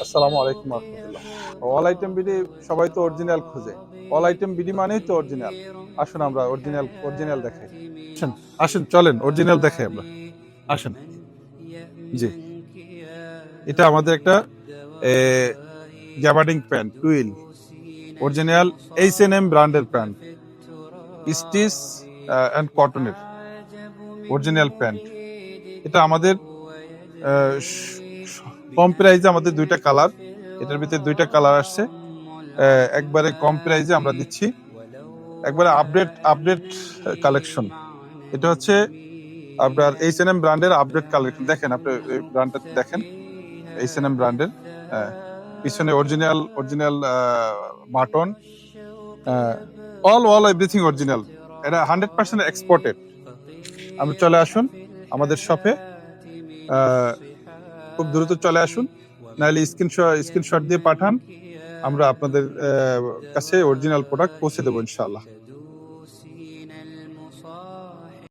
আসসালামু আলাইকুম রহমতুল্লাহ। All item BD সবাই তো অরিজিনাল খোঁজে। অল আইটেম বিডি মানেই তো অরিজিনাল। আসুন আমরা অরিজিনাল দেখাই। আসেন, আসেন, চলেন অরিজিনাল দেখাই আমরা। আসেন। জি, এটা আমাদের একটা gabardine pant, twill, original H&M ব্র্যান্ডের প্যান্ট, স্টিচ অ্যান্ড কটনের অরিজিনাল প্যান্ট। এটা আমাদের কম প্রাইজে আমাদের দুইটা কালার, এটার ভিতরে দুইটা কালার আসছে। একবারে কম প্রাইজে আমরা দিচ্ছি, একবারে আপডেট কালেকশন। এটা হচ্ছে আপনার H&M ব্র্যান্ডের আপডেট কালেকশন। দেখেন, আপনি ব্র্যান্ডটা দেখেন, H&M ব্র্যান্ডের। পিছনে original button, all everything original. এটা 100% এক্সপোর্টেড। আপনি চলে আসুন আমাদের শপে, খুব দ্রুত চলে আসুন, নাহলে স্ক্রিনশট দিয়ে পাঠান, আমরা আপনাদের কাছে অরিজিনাল প্রোডাক্ট পৌঁছে দেবো ইনশাআল্লাহ।